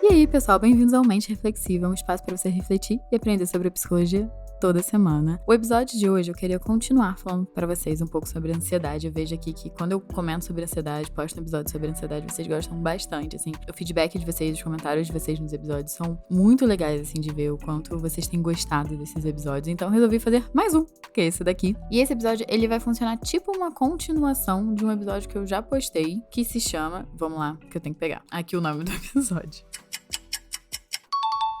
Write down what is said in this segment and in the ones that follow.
E aí, pessoal, bem-vindos ao Mente Reflexiva, um espaço para você refletir e aprender sobre psicologia toda semana. O episódio de hoje eu queria continuar falando para vocês um pouco sobre ansiedade. Eu vejo aqui que quando eu comento sobre ansiedade, posto um episódio sobre ansiedade, vocês gostam bastante, assim. O feedback de vocês, os comentários de vocês nos episódios são muito legais, assim, de ver o quanto vocês têm gostado desses episódios. Então, resolvi fazer mais um, que é esse daqui. E esse episódio, ele vai funcionar tipo uma continuação de um episódio que eu já postei, que se chama... Vamos lá, que eu tenho que pegar aqui o nome do episódio.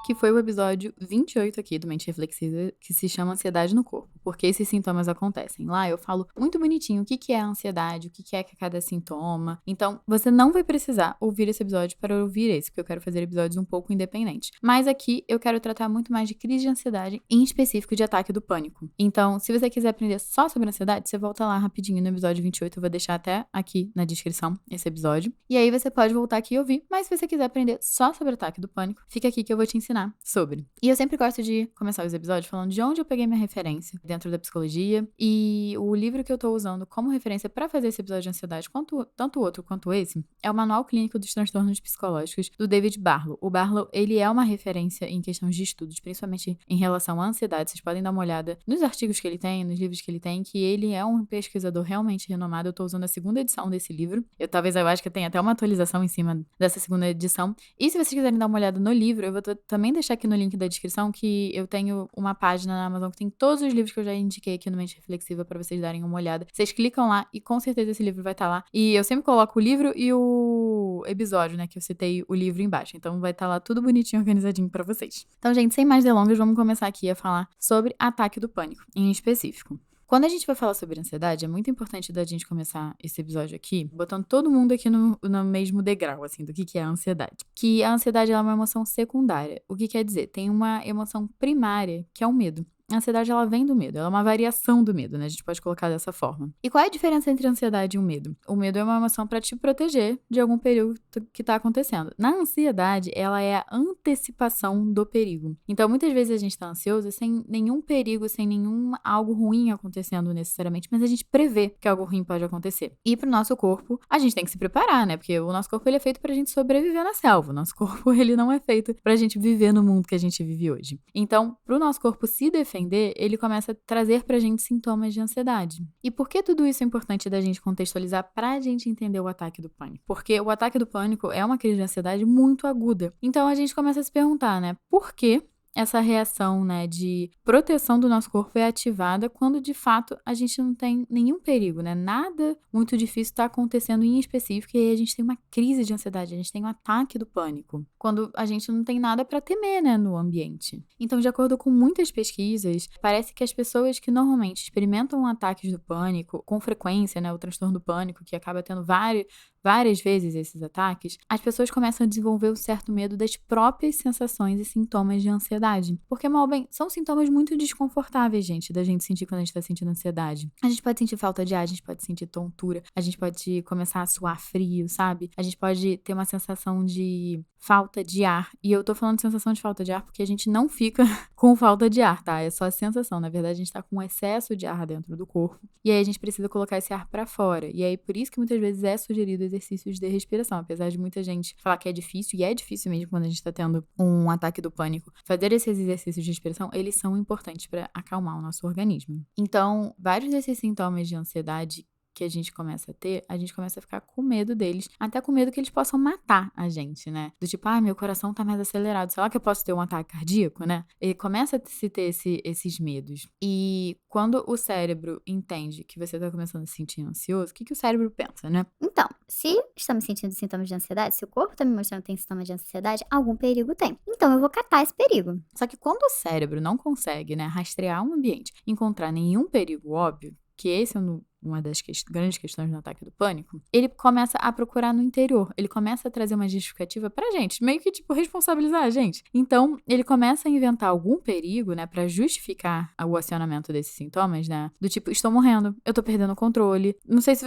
Que foi o episódio 28 aqui do Mente Reflexiva, que se chama Ansiedade no Corpo, porque esses sintomas acontecem. Lá eu falo muito bonitinho o que é a ansiedade, o que é cada sintoma. Então, você não vai precisar ouvir esse episódio para ouvir esse, porque eu quero fazer episódios um pouco independentes. Mas aqui eu quero tratar muito mais de crise de ansiedade, em específico de ataque do pânico. Então, se você quiser aprender só sobre ansiedade, você volta lá rapidinho no episódio 28, eu vou deixar até aqui na descrição esse episódio. E aí você pode voltar aqui e ouvir, mas se você quiser aprender só sobre ataque do pânico, fica aqui que eu vou te ensinar sobre. E eu sempre gosto de começar os episódios falando de onde eu peguei minha referência dentro da psicologia, e o livro que eu tô usando como referência para fazer esse episódio de ansiedade, tanto o outro quanto esse, é o Manual Clínico dos Transtornos Psicológicos, do David Barlow. O Barlow, ele é uma referência em questões de estudos, principalmente em relação à ansiedade. Vocês podem dar uma olhada nos artigos que ele tem, nos livros que ele tem, que ele é um pesquisador realmente renomado. Eu tô usando a segunda edição desse livro. Eu acho que tem até uma atualização em cima dessa segunda edição. E se vocês quiserem dar uma olhada no livro, eu vou também deixar aqui no link da descrição que eu tenho uma página na Amazon que tem todos os livros que eu já indiquei aqui no Mente Reflexiva para vocês darem uma olhada. Vocês clicam lá e com certeza esse livro vai estar lá. E eu sempre coloco o livro e o episódio, né, que eu citei o livro embaixo. Então vai estar lá tudo bonitinho, organizadinho para vocês. Então, gente, sem mais delongas, vamos começar aqui a falar sobre ataque do pânico, em específico. Quando a gente vai falar sobre ansiedade, é muito importante da gente começar esse episódio aqui, botando todo mundo aqui no mesmo degrau, assim, do que é a ansiedade. Que a ansiedade ela é uma emoção secundária. O que quer dizer? Tem uma emoção primária, que é o medo. A ansiedade, ela vem do medo, ela é uma variação do medo, né? A gente pode colocar dessa forma. E qual é a diferença entre a ansiedade e o medo? O medo é uma emoção para te proteger de algum perigo que tá acontecendo. Na ansiedade, ela é a antecipação do perigo. Então, muitas vezes a gente tá ansioso sem nenhum perigo, sem nenhum algo ruim acontecendo necessariamente, mas a gente prevê que algo ruim pode acontecer. E pro nosso corpo, a gente tem que se preparar, né? Porque o nosso corpo, ele é feito pra gente sobreviver na selva. O nosso corpo, ele não é feito pra gente viver no mundo que a gente vive hoje. Então, pro nosso corpo se defender, ele começa a trazer pra gente sintomas de ansiedade. E por que tudo isso é importante da gente contextualizar pra gente entender o ataque do pânico? Porque o ataque do pânico é uma crise de ansiedade muito aguda. Então a gente começa a se perguntar, né, por que essa reação, né, de proteção do nosso corpo é ativada quando, de fato, a gente não tem nenhum perigo, né? Nada muito difícil está acontecendo em específico e aí a gente tem uma crise de ansiedade, a gente tem um ataque do pânico, quando a gente não tem nada para temer, né, no ambiente. Então, de acordo com muitas pesquisas, parece que as pessoas que normalmente experimentam ataques do pânico com frequência, né, o transtorno do pânico, que acaba tendo várias vezes esses ataques, as pessoas começam a desenvolver um certo medo das próprias sensações e sintomas de ansiedade. Porque, mal bem, são sintomas muito desconfortáveis, gente, da gente sentir quando a gente tá sentindo ansiedade. A gente pode sentir falta de ar, a gente pode sentir tontura, a gente pode começar a suar frio, sabe? A gente pode ter uma sensação de falta de ar. E eu tô falando de sensação de falta de ar porque a gente não fica com falta de ar, tá? É só a sensação. Na verdade, a gente tá com excesso de ar dentro do corpo. E aí a gente precisa colocar esse ar pra fora. E aí, por isso que muitas vezes é sugerido exercícios de respiração. Apesar de muita gente falar que é difícil, e é difícil mesmo quando a gente tá tendo um ataque do pânico, fazer esses exercícios de respiração, eles são importantes pra acalmar o nosso organismo. Então, vários desses sintomas de ansiedade que a gente começa a ter, a gente começa a ficar com medo deles, até com medo que eles possam matar a gente, né? Do tipo, meu coração tá mais acelerado, sei lá que eu posso ter um ataque cardíaco, né? E começa a se ter esses medos. E quando o cérebro entende que você tá começando a se sentir ansioso, o que o cérebro pensa, né? Então, se estamos sentindo sintomas de ansiedade, se o corpo tá me mostrando que tem sintomas de ansiedade, algum perigo tem. Então, eu vou catar esse perigo. Só que quando o cérebro não consegue, né, rastrear um ambiente, encontrar nenhum perigo óbvio, que esse é uma das grandes questões no ataque do pânico, ele começa a procurar no interior. Ele começa a trazer uma justificativa pra gente, meio que, tipo, responsabilizar a gente. Então, ele começa a inventar algum perigo, né, pra justificar o acionamento desses sintomas, né, do tipo, estou morrendo, eu tô perdendo o controle. Não sei se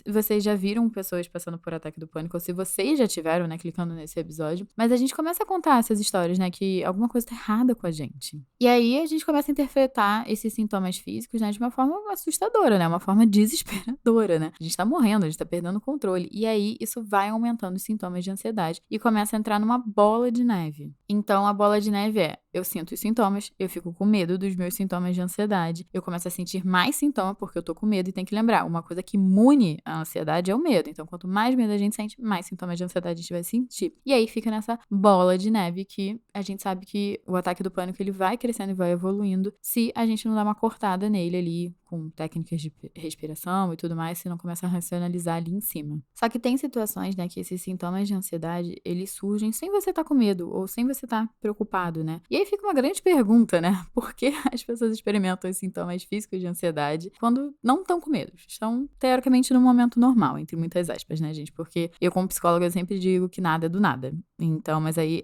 vocês já viram pessoas passando por ataque do pânico, ou se vocês já tiveram, né, clicando nesse episódio, mas a gente começa a contar essas histórias, né, que alguma coisa tá errada com a gente. E aí, a gente começa a interpretar esses sintomas físicos, né, de uma forma assustadora, né, uma forma desesperadora desesperadora, né? A gente tá morrendo, a gente tá perdendo o controle. E aí, isso vai aumentando os sintomas de ansiedade e começa a entrar numa bola de neve. Então, a bola de neve eu sinto os sintomas, eu fico com medo dos meus sintomas de ansiedade, eu começo a sentir mais sintoma porque eu tô com medo e tem que lembrar, uma coisa que imune a ansiedade é o medo. Então, quanto mais medo a gente sente, mais sintomas de ansiedade a gente vai sentir. E aí fica nessa bola de neve que a gente sabe que o ataque do pânico ele vai crescendo e vai evoluindo se a gente não dá uma cortada nele ali com técnicas de respiração e tudo mais, se não começa a racionalizar ali em cima. Só que tem situações, né, que esses sintomas de ansiedade, eles surgem sem você estar com medo ou sem você estar preocupado, né? E aí fica uma grande pergunta, né? Por que as pessoas experimentam os sintomas físicos de ansiedade quando não estão com medo? Estão, teoricamente, no momento normal, entre muitas aspas, né, gente? Porque eu, como psicóloga, eu sempre digo que nada é do nada. Então, mas aí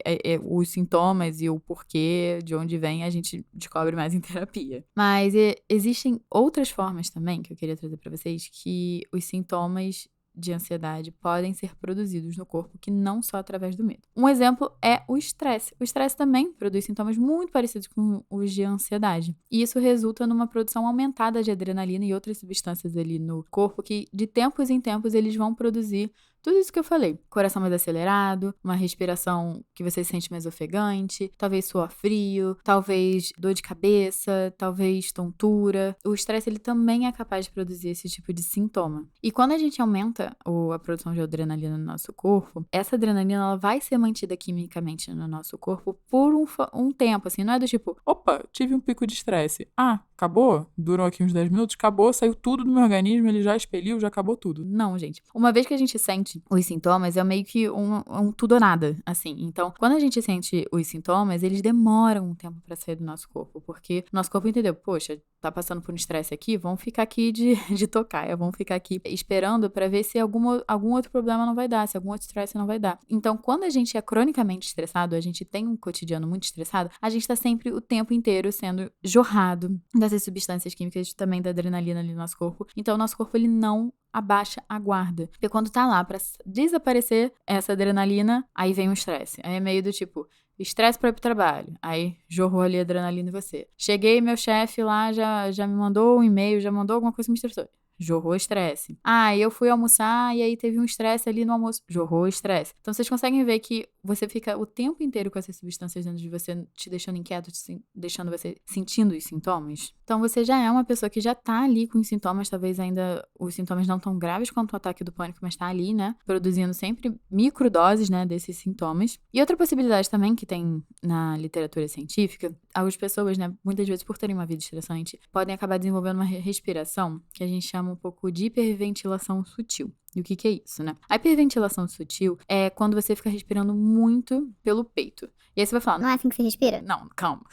os sintomas e o porquê, de onde vem, a gente descobre mais em terapia. Mas existem outras formas também que eu queria trazer para vocês que os sintomas de ansiedade podem ser produzidos no corpo que não só através do medo. Um exemplo é o estresse. O estresse também produz sintomas muito parecidos com os de ansiedade. E isso resulta numa produção aumentada de adrenalina e outras substâncias ali no corpo que, de tempos em tempos, eles vão produzir tudo isso que eu falei. Coração mais acelerado, uma respiração que você se sente mais ofegante, talvez suor frio, talvez dor de cabeça, talvez tontura. O estresse, ele também é capaz de produzir esse tipo de sintoma. E quando a gente aumenta a produção de adrenalina no nosso corpo, essa adrenalina ela vai ser mantida quimicamente no nosso corpo por um tempo, assim, não é do tipo, Opa, tive um pico de estresse. Ah, acabou? Durou aqui uns 10 minutos? Acabou, saiu tudo do meu organismo, ele já expeliu, já acabou tudo. não, gente. Uma vez que a gente sente os sintomas, é meio que um tudo ou nada, assim. Então, quando a gente sente os sintomas, eles demoram um tempo pra sair do nosso corpo, porque nosso corpo entendeu, poxa, tá passando por um estresse aqui, vamos ficar aqui de tocaia, vamos ficar aqui esperando pra ver se algum outro problema não vai dar, se algum outro estresse não vai dar. Então, quando a gente é cronicamente estressado, a gente tem um cotidiano muito estressado, a gente tá sempre o tempo inteiro sendo jorrado dessas substâncias químicas, também da adrenalina ali no nosso corpo. Então, o nosso corpo, ele não abaixa a guarda. Porque quando tá lá pra desaparecer essa adrenalina, aí vem o estresse. Aí é meio do tipo, estresse pra ir pro trabalho. Aí jorrou ali a adrenalina em você. Cheguei, meu chefe lá já me mandou um e-mail, já mandou alguma coisa que me estressou. Jorrou estresse. Ah, eu fui almoçar e aí teve um estresse ali no almoço. Jorrou estresse. Então, vocês conseguem ver que você fica o tempo inteiro com essas substâncias dentro de você, te deixando inquieto, deixando você sentindo os sintomas. Então, você já é uma pessoa que já tá ali com os sintomas, talvez ainda os sintomas não tão graves quanto o ataque do pânico, mas tá ali, né? Produzindo sempre microdoses, né, desses sintomas. E outra possibilidade também que tem na literatura científica, algumas pessoas, né, muitas vezes por terem uma vida estressante, podem acabar desenvolvendo uma respiração que a gente chama um pouco de hiperventilação sutil. E o que é isso, né? A hiperventilação sutil é quando você fica respirando muito pelo peito. E aí você vai falar, Não é assim que você respira? não, calma.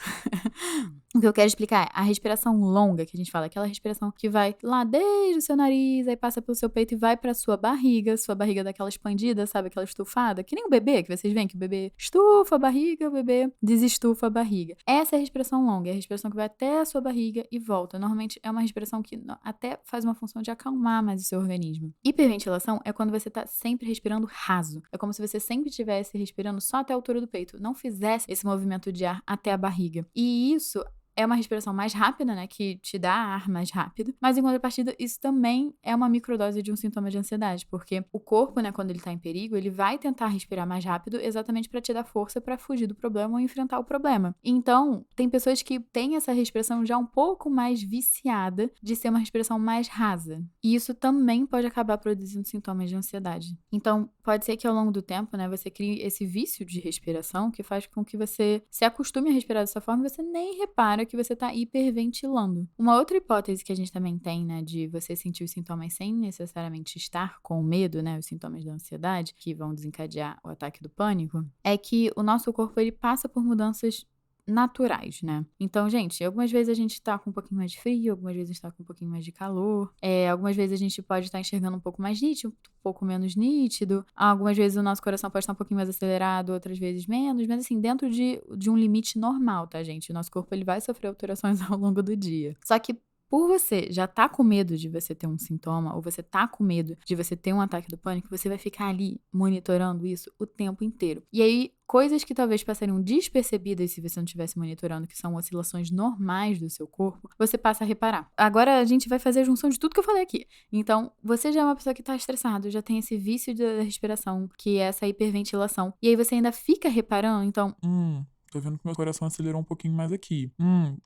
O que eu quero explicar é a respiração longa que a gente fala, aquela respiração que vai lá desde o seu nariz, aí passa pelo seu peito e vai pra sua barriga dá aquela expandida, sabe? Aquela estufada, que nem o bebê, que vocês veem que o bebê estufa a barriga, o bebê desestufa a barriga. Essa é a respiração longa, é a respiração que vai até a sua barriga e volta. Normalmente é uma respiração que até faz uma função de acalmar mais o seu organismo. Hiperventilação é quando você tá sempre respirando raso. É como se você sempre estivesse respirando só até a altura do peito, não fizesse esse movimento de ar até a barriga. E isso é uma respiração mais rápida, né, que te dá ar mais rápido, mas em contrapartida, isso também é uma microdose de um sintoma de ansiedade, porque o corpo, né, quando ele tá em perigo, ele vai tentar respirar mais rápido exatamente para te dar força para fugir do problema ou enfrentar o problema. Então, tem pessoas que têm essa respiração já um pouco mais viciada de ser uma respiração mais rasa, e isso também pode acabar produzindo sintomas de ansiedade. Então, pode ser que ao longo do tempo, né, você crie esse vício de respiração que faz com que você se acostume a respirar dessa forma e você nem repara que você tá hiperventilando. Uma outra hipótese que a gente também tem, né, de você sentir os sintomas sem necessariamente estar com medo, né, os sintomas da ansiedade, que vão desencadear o ataque do pânico, é que o nosso corpo, ele passa por mudanças naturais, né? Então, gente, algumas vezes a gente tá com um pouquinho mais de frio, algumas vezes a gente tá com um pouquinho mais de calor, algumas vezes a gente pode estar enxergando um pouco mais nítido, um pouco menos nítido, algumas vezes o nosso coração pode estar um pouquinho mais acelerado, outras vezes menos, mas assim, dentro de um limite normal, tá, gente? O nosso corpo, ele vai sofrer alterações ao longo do dia. Só que por você já tá com medo de você ter um sintoma, ou você tá com medo de você ter um ataque do pânico, você vai ficar ali monitorando isso o tempo inteiro. E aí, coisas que talvez passariam despercebidas se você não estivesse monitorando, que são oscilações normais do seu corpo, você passa a reparar. Agora a gente vai fazer a junção de tudo que eu falei aqui. Então, você já é uma pessoa que tá estressado, já tem esse vício da respiração, que é essa hiperventilação. E aí você ainda fica reparando, então, Tô vendo que meu coração acelerou um pouquinho mais aqui.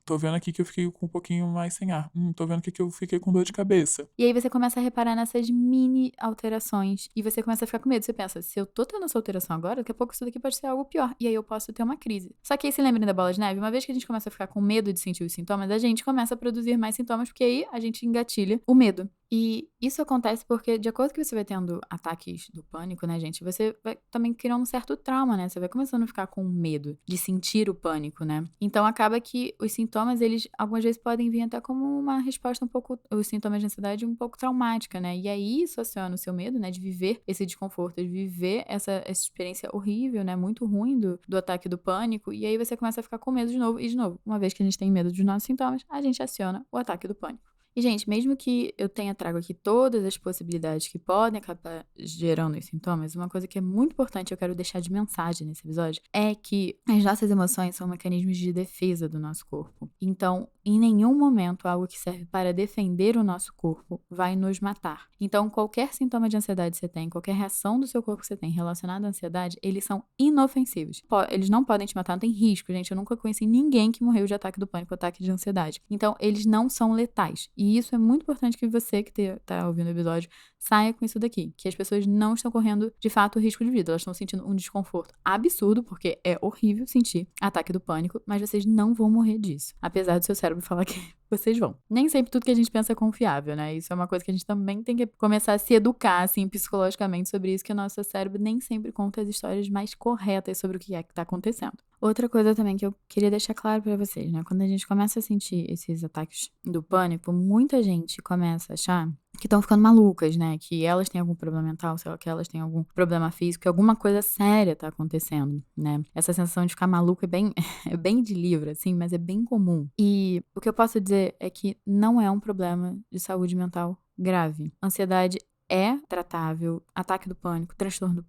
Tô vendo aqui que eu fiquei com um pouquinho mais sem ar. Tô vendo aqui que eu fiquei com dor de cabeça. e aí você começa a reparar nessas mini alterações. E você começa a ficar com medo. Você pensa, se eu tô tendo essa alteração agora, daqui a pouco isso daqui pode ser algo pior. E aí eu posso ter uma crise. Só que aí se lembrem da bola de neve? Uma vez que a gente começa a ficar com medo de sentir os sintomas, a gente começa a produzir mais sintomas, porque aí a gente engatilha o medo. E isso acontece porque, de acordo com que você vai tendo ataques do pânico, né, gente? Você vai também criando um certo trauma, né? Você vai começando a ficar com medo de sentir o pânico, né? Então acaba que os sintomas, eles algumas vezes podem vir até como uma resposta um pouco, os sintomas de ansiedade um pouco traumática, né? E aí isso aciona o seu medo, né, de viver esse desconforto, de viver essa experiência horrível, né, muito ruim do ataque do pânico. E aí você começa a ficar com medo de novo. E de novo, uma vez que a gente tem medo dos nossos sintomas, a gente aciona o ataque do pânico. E, gente, mesmo que eu tenha trago aqui todas as possibilidades que podem acabar gerando os sintomas, uma coisa que é muito importante, eu quero deixar de mensagem nesse episódio, é que as nossas emoções são mecanismos de defesa do nosso corpo. Então, em nenhum momento, algo que serve para defender o nosso corpo vai nos matar. Então, qualquer sintoma de ansiedade que você tem, qualquer reação do seu corpo que você tem relacionada à ansiedade, eles são inofensivos. Eles não podem te matar, não tem risco, gente. Eu nunca conheci ninguém que morreu de ataque do pânico, ataque de ansiedade. Então, eles não são letais. E isso é muito importante que você que tá ouvindo o episódio saia com isso daqui. Que as pessoas não estão correndo, de fato, risco de vida. Elas estão sentindo um desconforto absurdo, porque é horrível sentir ataque do pânico, mas vocês não vão morrer disso. Apesar do seu cérebro falar que vocês vão. Nem sempre tudo que a gente pensa é confiável, né? Isso é uma coisa que a gente também tem que começar a se educar, assim, psicologicamente sobre isso, que o nosso cérebro nem sempre conta as histórias mais corretas sobre o que é que tá acontecendo. Outra coisa também que eu queria deixar claro pra vocês, né? Quando a gente começa a sentir esses ataques do pânico, muita gente começa a achar que estão ficando malucas, né? Que elas têm algum problema mental, sei lá, que elas têm algum problema físico, que alguma coisa séria tá acontecendo, né? Essa sensação de ficar maluco é bem de livro, assim, mas é bem comum. E o que eu posso dizer é que não é um problema de saúde mental grave. Ansiedade é tratável, ataque do pânico, transtorno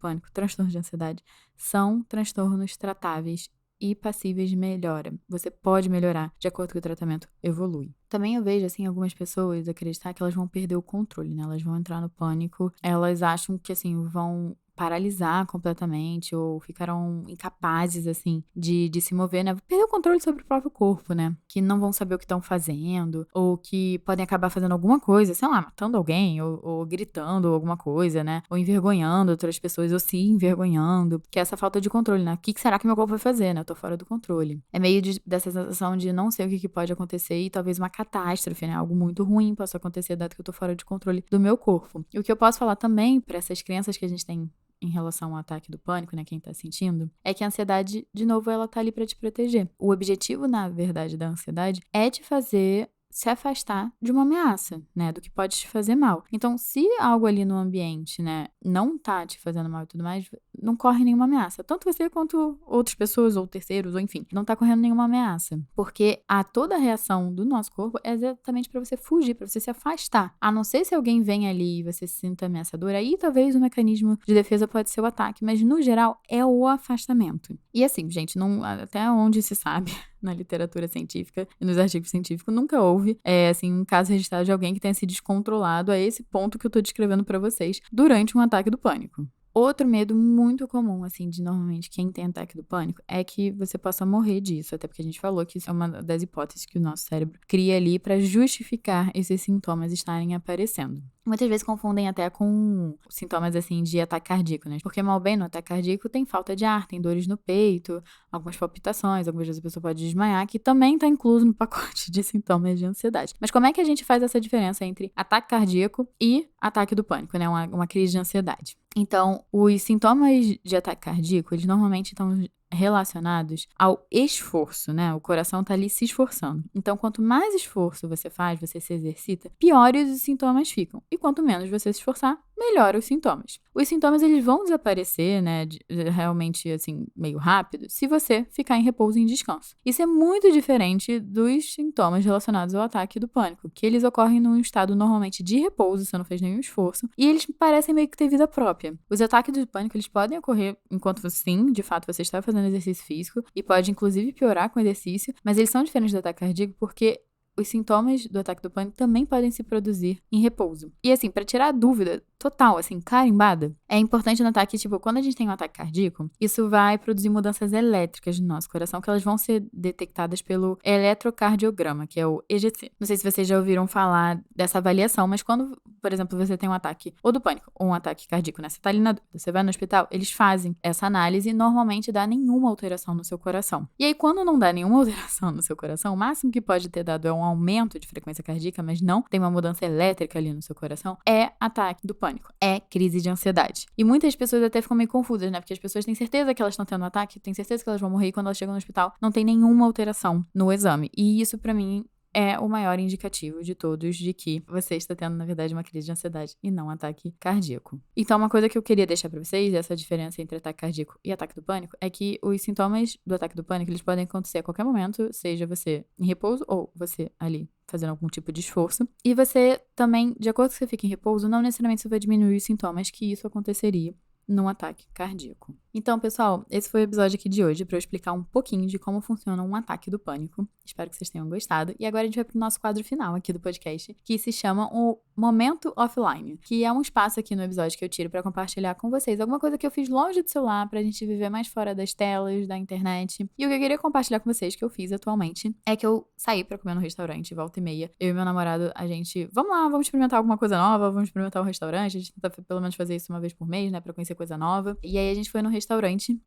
de ansiedade são transtornos tratáveis e passíveis de melhora. Você pode melhorar de acordo com o tratamento evolui. Também eu vejo, assim, algumas pessoas acreditar que elas vão perder o controle, né? Elas vão entrar no pânico, elas acham que, assim, vão paralisar completamente ou ficarão incapazes, assim, de se mover, né? Perder o controle sobre o próprio corpo, né? Que não vão saber o que estão fazendo ou que podem acabar fazendo alguma coisa, sei lá, matando alguém ou gritando alguma coisa, né? Ou envergonhando outras pessoas ou se envergonhando. Que é essa falta de controle, né? O que será que meu corpo vai fazer, né? Eu tô fora do controle. É meio dessa sensação de não sei o que pode acontecer e talvez uma catástrofe, né? Algo muito ruim possa acontecer dado que eu tô fora de controle do meu corpo. E o que eu posso falar também para essas crenças que a gente tem em relação ao ataque do pânico, né, quem tá sentindo, é que a ansiedade, de novo, ela tá ali pra te proteger. O objetivo, na verdade, da ansiedade é te fazer se afastar de uma ameaça, né, do que pode te fazer mal. Então, se algo ali no ambiente, né, não tá te fazendo mal e tudo mais, não corre nenhuma ameaça. Tanto você quanto outras pessoas ou terceiros, ou enfim, não tá correndo nenhuma ameaça. Porque toda a reação do nosso corpo é exatamente pra você fugir, pra você se afastar. A não ser se alguém vem ali e você se sinta ameaçador, aí talvez o mecanismo de defesa pode ser o ataque, mas no geral é o afastamento. E assim, gente, não, até onde se sabe na literatura científica e nos artigos científicos, nunca houve, assim, um caso registrado de alguém que tenha se descontrolado a esse ponto que eu tô descrevendo pra vocês durante um ataque do pânico. Outro medo muito comum, assim, de normalmente quem tem ataque do pânico, é que você possa morrer disso, até porque a gente falou que isso é uma das hipóteses que o nosso cérebro cria ali pra justificar esses sintomas estarem aparecendo. Muitas vezes confundem até com sintomas, assim, de ataque cardíaco, né? Porque, mal bem, no ataque cardíaco tem falta de ar, tem dores no peito, algumas palpitações, algumas vezes a pessoa pode desmaiar, que também tá incluso no pacote de sintomas de ansiedade. Mas como é que a gente faz essa diferença entre ataque cardíaco e ataque do pânico, né? Uma crise de ansiedade. Então, os sintomas de ataque cardíaco, eles normalmente estão relacionados ao esforço, né? O coração tá ali se esforçando. Então, quanto mais esforço você faz, você se exercita, piores os sintomas ficam. E quanto menos você se esforçar, melhora os sintomas. Os sintomas, eles vão desaparecer, né, realmente, assim, meio rápido, se você ficar em repouso e em descanso. Isso é muito diferente dos sintomas relacionados ao ataque do pânico, que eles ocorrem num estado normalmente de repouso, você não fez nenhum esforço, e eles parecem meio que ter vida própria. Os ataques do pânico, eles podem ocorrer enquanto, sim, de fato, você está fazendo exercício físico, e pode, inclusive, piorar com o exercício, mas eles são diferentes do ataque cardíaco porque os sintomas do ataque do pânico também podem se produzir em repouso. E assim, para tirar a dúvida total, assim, carimbada, é importante notar que, tipo, quando a gente tem um ataque cardíaco, isso vai produzir mudanças elétricas no nosso coração, que elas vão ser detectadas pelo eletrocardiograma, que é o EGC. Não sei se vocês já ouviram falar dessa avaliação, mas quando, por exemplo, você tem um ataque ou do pânico ou um ataque cardíaco, né? Você tá ali na dúvida, você vai no hospital, eles fazem essa análise e normalmente dá nenhuma alteração no seu coração. E aí, quando não dá nenhuma alteração no seu coração, o máximo que pode ter dado é um aumento de frequência cardíaca, mas não tem uma mudança elétrica ali no seu coração, é ataque do pânico, é crise de ansiedade. E muitas pessoas até ficam meio confusas, né? Porque as pessoas têm certeza que elas estão tendo um ataque, têm certeza que elas vão morrer e quando elas chegam no hospital não tem nenhuma alteração no exame. E isso, pra mim, é o maior indicativo de todos de que você está tendo, na verdade, uma crise de ansiedade e não um ataque cardíaco. Então, uma coisa que eu queria deixar pra vocês, essa diferença entre ataque cardíaco e ataque do pânico, é que os sintomas do ataque do pânico, eles podem acontecer a qualquer momento, seja você em repouso ou você ali fazendo algum tipo de esforço. E você também, de acordo com que você fica em repouso, não necessariamente você vai diminuir os sintomas que isso aconteceria num ataque cardíaco. Então, pessoal, esse foi o episódio aqui de hoje para eu explicar um pouquinho de como funciona um ataque do pânico. Espero que vocês tenham gostado. E agora a gente vai pro nosso quadro final aqui do podcast, que se chama o Momento Offline, que é um espaço aqui no episódio que eu tiro para compartilhar com vocês alguma coisa que eu fiz longe do celular pra gente viver mais fora das telas, da internet. E o que eu queria compartilhar com vocês que eu fiz atualmente é que eu saí pra comer no restaurante, volta e meia. Eu e meu namorado, a gente, vamos lá, vamos experimentar alguma coisa nova, vamos experimentar um restaurante. A gente tenta pelo menos fazer isso uma vez por mês, né, pra conhecer coisa nova. E aí a gente foi no restaurante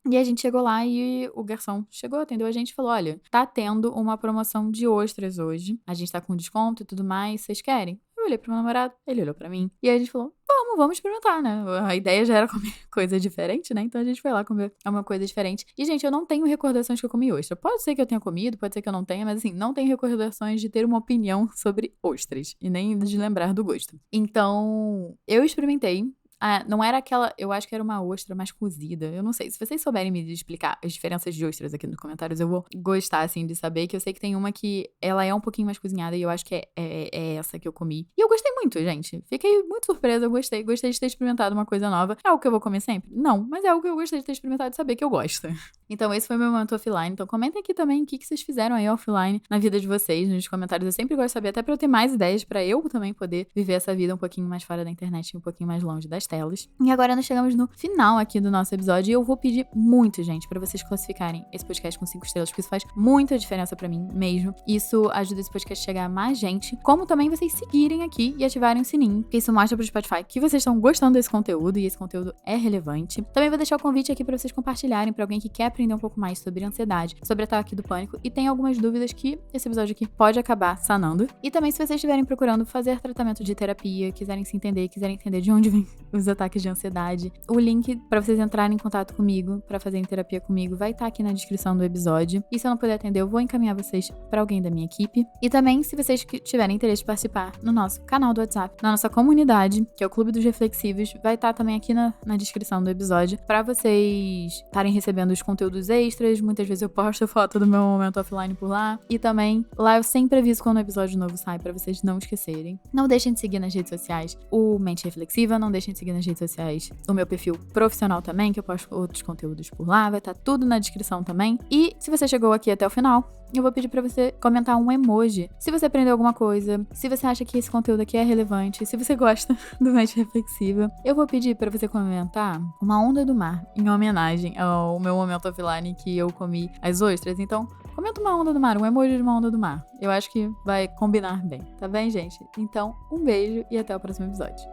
e a gente chegou lá e o garçom chegou, atendeu a gente e falou: olha, tá tendo uma promoção de ostras hoje. A gente tá com desconto e tudo mais, vocês querem? Eu olhei pro meu namorado, ele olhou pra mim. E aí a gente falou: vamos experimentar, né? A ideia já era comer coisa diferente, né? Então a gente foi lá comer uma coisa diferente. E, gente, eu não tenho recordações que eu comi ostra. Pode ser que eu tenha comido, pode ser que eu não tenha, mas assim, não tenho recordações de ter uma opinião sobre ostras. E nem de lembrar do gosto. Então, eu experimentei. Ah, não era aquela, eu acho que era uma ostra mais cozida, eu não sei. Se vocês souberem me explicar as diferenças de ostras aqui nos comentários, eu vou gostar, assim, de saber, que eu sei que tem uma que ela é um pouquinho mais cozinhada e eu acho que é essa que eu comi. E eu gostei muito, gente. Fiquei muito surpresa, eu gostei de ter experimentado uma coisa nova. É algo que eu vou comer sempre? Não, mas é algo que eu gostei de ter experimentado e saber que eu gosto. Então, esse foi meu momento offline. Então, comentem aqui também o que vocês fizeram aí offline na vida de vocês, nos comentários. Eu sempre gosto de saber, até pra eu ter mais ideias, pra eu também poder viver essa vida um pouquinho mais fora da internet, um pouquinho mais longe das telas. E agora nós chegamos no final aqui do nosso episódio e eu vou pedir muito, gente, pra vocês classificarem esse podcast com 5 estrelas, porque isso faz muita diferença pra mim mesmo. Isso ajuda esse podcast a chegar a mais gente, como também vocês seguirem aqui e ativarem o sininho, porque isso mostra pro Spotify que vocês estão gostando desse conteúdo e esse conteúdo é relevante. Também vou deixar o convite aqui pra vocês compartilharem pra alguém que quer aprender um pouco mais sobre ansiedade, sobre ataque do pânico e tem algumas dúvidas que esse episódio aqui pode acabar sanando. E também, se vocês estiverem procurando fazer tratamento de terapia, quiserem se entender, quiserem entender de onde vem os ataques de ansiedade, o link pra vocês entrarem em contato comigo, pra fazerem terapia comigo, vai estar aqui na descrição do episódio. E se eu não puder atender, eu vou encaminhar vocês pra alguém da minha equipe. E também, se vocês tiverem interesse de participar no nosso canal do WhatsApp, na nossa comunidade, que é o Clube dos Reflexivos, vai estar também aqui na descrição do episódio, pra vocês estarem recebendo os conteúdos extras. Muitas vezes eu posto foto do meu momento offline por lá. E também, lá eu sempre aviso quando o episódio novo sai, pra vocês não esquecerem. Não deixem de seguir nas redes sociais o Mente Reflexiva, não deixem de seguir nas redes sociais o meu perfil profissional também, que eu posto outros conteúdos por lá, vai estar tudo na descrição também. E se você chegou aqui até o final, eu vou pedir pra você comentar um emoji. Se você aprendeu alguma coisa, se você acha que esse conteúdo aqui é relevante, se você gosta do Mente Reflexiva, eu vou pedir pra você comentar uma onda do mar, em homenagem ao meu momento offline que eu comi as ostras. Então, comenta uma onda do mar, um emoji de uma onda do mar. Eu acho que vai combinar bem, tá bem, gente? Então, um beijo e até o próximo episódio.